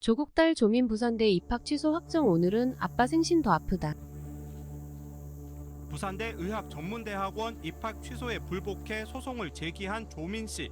조국 딸 조민 부산대 입학 취소 확정. 오늘은 아빠 생신 더 아프다. 부산대 의학전문대학원 입학 취소에 불복해 소송을 제기한 조민 씨.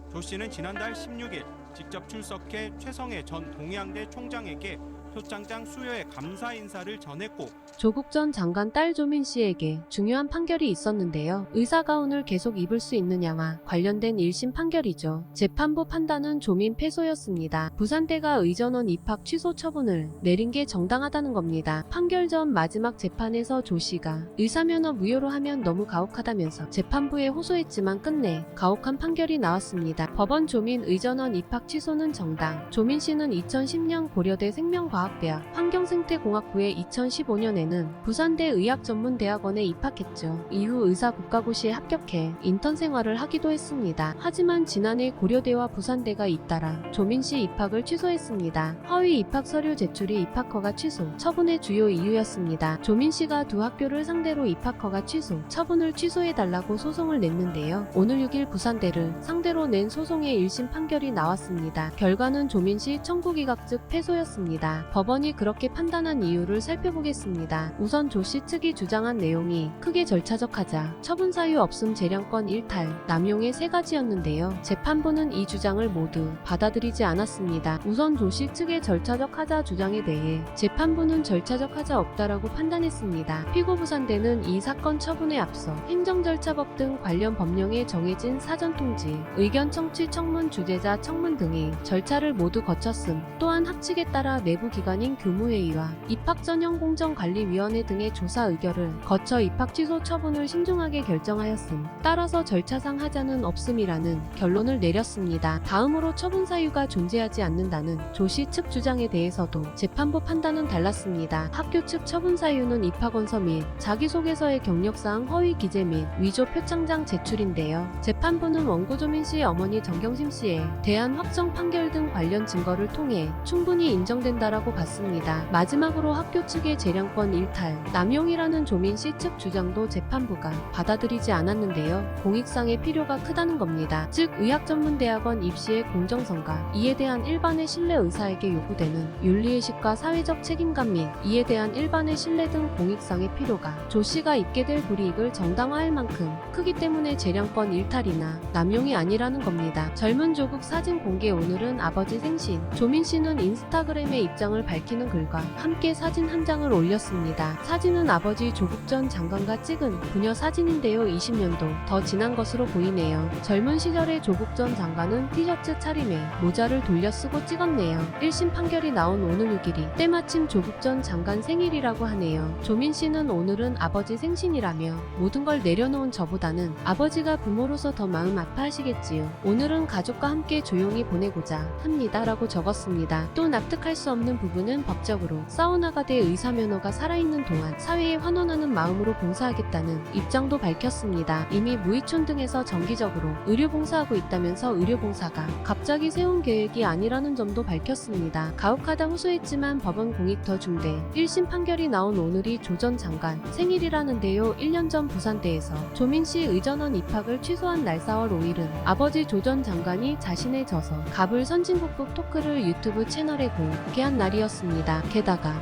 조 씨는 지난달 16일 직접 출석해 최성해 전 동양대 총장에게 표창장 수여의 감사 인사를 전했고, 조국 전 장관 딸 조민 씨에게 중요한 판결이 있었는데요. 의사 가운을 계속 입을 수 있느냐와 관련된 1심 판결이죠. 재판부 판단은 조민 패소였습니다. 부산대가 의전원 입학 취소 처분을 내린 게 정당하다는 겁니다. 판결 전 마지막 재판에서 조 씨가 의사면허 무효로 하면 너무 가혹하다면서 재판부에 호소했지만 끝내 가혹한 판결이 나왔습니다. 법원 조민 의전원 입학 취소는 정당. 조민 씨는 2010년 고려대 생명과학대학 환경생태공학부에 2015년에는 부산대 의학전문대학원에 입학했죠. 이후 의사국가고시에 합격해 인턴 생활을 하기도 했습니다. 하지만 지난해 고려대와 부산대가 잇따라 조민 씨 입학을 취소했습니다. 허위 입학 서류 제출이 입학 허가 취소 처분의 주요 이유였습니다. 조민 씨가 두 학교를 상대로 입학 허가 취소 처분을 취소해달라고 소송을 냈는데요. 오늘 6일 부산대를 상대로 낸 소송의 1심 판결이 나왔습니다. 결과는 조민 씨 청구 기각 즉 패소였습니다. 법원이 그렇게 판단한 이유를 살펴보겠습니다. 우선 조 씨 측이 주장한 내용이 크게 절차적하자 처분 사유 없음 재량권 일탈 남용의 세 가지였는데요. 재판부는 이 주장을 모두 받아들이지 않았습니다. 우선 조 씨 측의 절차적 하자 주장에 대해 재판부는 절차적 하자 없다라고 판단했습니다. 피고 부산대는 이 사건 처분에 앞서 행정절차법 등 관련 법령에 정해진 사전통지, 의견 청취 청문 주재자 청문 등의 절차를 모두 거쳤음, 또한 합칙에 따라 내부 기관인 교무회의와 입학전형공정관리위원회 등의 조사 의결을 거쳐 입학 취소 처분을 신중하게 결정하였음. 따라서 절차상 하자는 없음이라는 결론을 내렸습니다. 다음으로 처분 사유가 존재하지 않는다는 조 씨 측 주장에 대해서도 재판부 판단은 달랐습니다. 학교 측 처분 사유는 입학원서 및 자기소개서의 경력사항 허위 기재 및 위조 표창장 제출인데요. 재판부는 원고 조민 씨의 어머니 정경심 씨에 대한 확정 판결 등 관련 증거를 통해 충분히 인정된다라고 봤습니다. 마지막으로 학교 측의 재량권 일탈, 남용이라는 조민 씨 측 주장도 재판부가 받아들이지 않았는데요. 공익상의 필요가 크다는 겁니다. 즉 의학전문대학원 입시의 공정성과 이에 대한 일반의 신뢰 의사에게 요구되는 윤리의식과 사회적 책임감 및 이에 대한 일반의 신뢰 등 공익상의 필요가 조 씨가 입게 될 불이익을 정당화할 만큼 크기 때문에 재량권 일탈이나 남용이 아니라는 겁니다. 젊은 조국 사진 공개. 오늘은 아버지 생신. 조민 씨는 인스타그램에 입장을 밝히는 글과 함께 사진 한 장을 올렸습니다. 사진은 아버지 조국 전 장관과 찍은 부녀 사진인데요. 20년도 더 지난 것으로 보이네요. 젊은 시절의 조국 전 장관은 티셔츠 차림에 모자를 돌려 쓰고 찍었네요. 1심 판결이 나온 오늘 6일이 때마침 조국 전 장관 생일이라고 하네요. 조민 씨는 오늘은 아버지 생신이라며 모든 걸 내려놓은 저보다는 아버지가 부모로서 더 마음 아파하시겠지요. 오늘은 가족과 함께 조용히 보내고자 합니다 라고 적었습니다. 또 납득할 수 없는 부분은 법적으로 싸워나가되 의사면허가 살아있는 동안 사회에 환원하는 마음으로 봉사하겠다는 입장도 밝혔습니다. 이미 무의촌 등에서 정기적으로 의료봉사하고 있다면서 의료봉사가 갑자기 세운 계획이 아니라는 점도 밝혔습니다. 가혹하다 호소했지만 법원 공익 더 중대 1심 판결이 나온 오늘이 조 전 장관 생일이라는데요. 1년 전 부산대에서 조민 씨 의전원 입학을 취소한 날 4월 5일은 아버지 조 전 장관이 자신의 저서 갑을 선진국국 토크를 유튜브 채널에 공개한 날이었습니다. 게다가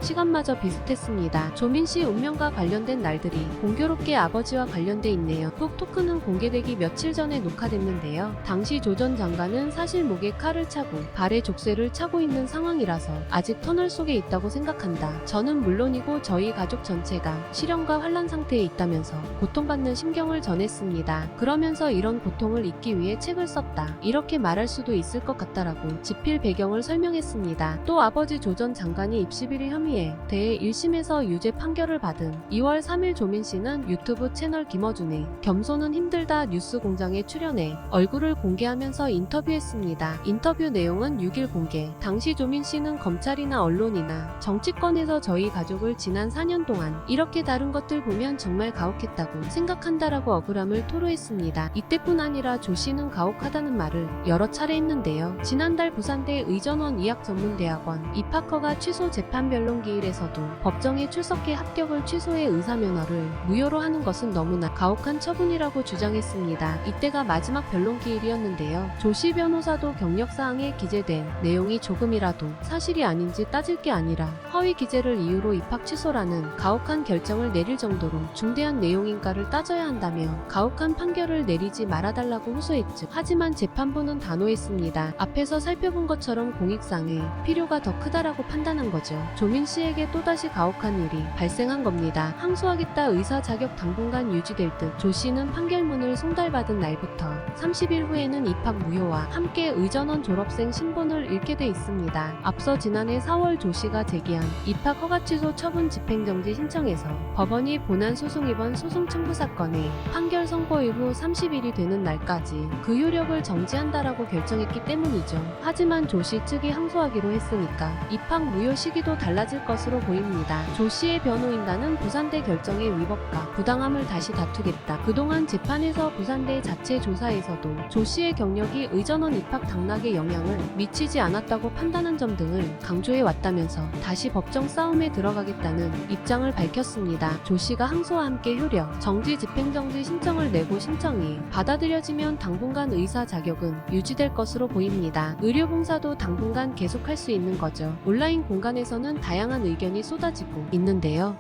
시간마저 비슷했습니다. 조민 씨 운명과 관련된 날들이 공교롭게 아버지와 관련돼 있네요. 북 토크는 공개되기 며칠 전에 녹화됐는데요. 당시 조 전 장관은 사실 목에 칼을 차고 발에 족쇄를 차고 있는 상황이라서 아직 터널 속에 있다고 생각한다. 저는 물론이고 저희 가족 전체가 실형과 환란 상태에 있다면서 고통받는 심경을 전했습니다. 그러면서 이런 고통을 잊기 위해 책을 썼다. 이렇게 말할 수도 있을 것 같다라고 집필 배경을 설명했습니다. 또 아버지 조 전 장관이 입시비리 혐의 대해 1심에서 유죄 판결을 받은 2월 3일 조민 씨는 유튜브 채널 김어준의 겸손은 힘들다 뉴스공장에 출연해 얼굴을 공개하면서 인터뷰했습니다. 인터뷰 내용은 6일 공개. 당시 조민 씨는 검찰이나 언론이나 정치권에서 저희 가족을 지난 4년 동안 이렇게 다룬 것들 보면 정말 가혹했다고 생각한다라고 억울함을 토로했습니다. 이때뿐 아니라 조 씨는 가혹하다는 말을 여러 차례 했는데요. 지난달 부산대 의전원 의학전문대학원 입학허가 취소 재판변론 변론기일에서도 법정에 출석해 합격을 취소해 의사면허를 무효로 하는 것은 너무나 가혹한 처분이라고 주장했습니다. 이때가 마지막 변론기일이었는데요. 조씨 변호사도 경력사항에 기재된 내용이 조금이라도 사실이 아닌지 따질 게 아니라 허위 기재를 이유로 입학 취소라는 가혹한 결정을 내릴 정도로 중대한 내용인가를 따져야 한다며 가혹한 판결을 내리지 말아달라고 호소했죠. 하지만 재판부는 단호했습니다. 앞에서 살펴본 것처럼 공익상의 필요가 더 크다라고 판단한 거죠. 조민 씨에게 또다시 가혹한 일이 발생한 겁니다. 항소하겠다 의사 자격 당분간 유지될 듯 조 씨는 판결문을 송달받은 날부터 30일 후에는 입학 무효와 함께 의전원 졸업생 신분을 잃게 돼 있습니다. 앞서 지난해 4월 조 씨가 제기한 입학 허가 취소 처분 집행정지 신청에서 법원이 본안 소송 이번 소송 청구 사건의 판결 선고 이후 30일이 되는 날까지 그 효력을 정지한다라고 결정했기 때문이죠. 하지만 조 씨 측이 항소하기로 했으니까 입학 무효 시기도 달라질 것으로 보입니다. 조 씨의 변호인단은 부산대 결정의 위법과 부당함을 다시 다투겠다. 그동안 재판에서 부산대 자체 조사에서도 조 씨의 경력이 의전원 입학 당락에 영향을 미치지 않았다고 판단한 점 등을 강조해 왔다면서 다시 법정 싸움에 들어가겠다는 입장을 밝혔습니다. 조 씨가 항소와 함께 효력 정지 집행정지 신청을 내고 신청이 받아들여지면 당분간 의사 자격은 유지될 것으로 보입니다. 의료봉사도 당분간 계속할 수 있는 거죠. 온라인 공간에서는 다양한 의견이 쏟아지고 있는데요.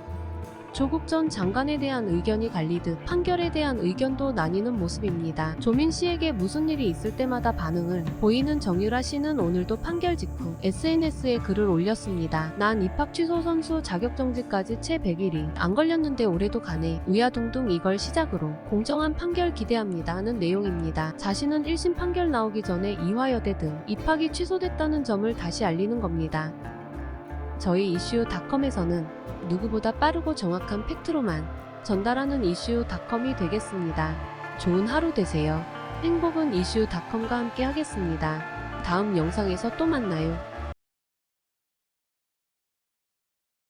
조국 전 장관에 대한 의견이 갈리듯 판결에 대한 의견도 나뉘는 모습입니다. 조민 씨에게 무슨 일이 있을 때마다 반응을 보이는 정유라 씨는 오늘도 판결 직후 SNS에 글을 올렸습니다. 난 입학 취소 선수 자격정지까지 채 100일이 안 걸렸는데 올해도 가네. 우야둥둥 이걸 시작으로 공정한 판결 기대합니다 하는 내용입니다. 자신은 1심 판결 나오기 전에 이화여대 등 입학이 취소됐다는 점을 다시 알리는 겁니다. 저희 이슈닷컴에서는 누구보다 빠르고 정확한 팩트로만 전달하는 이슈닷컴이 되겠습니다. 좋은 하루 되세요. 행복은 이슈닷컴과 함께 하겠습니다. 다음 영상에서 또 만나요.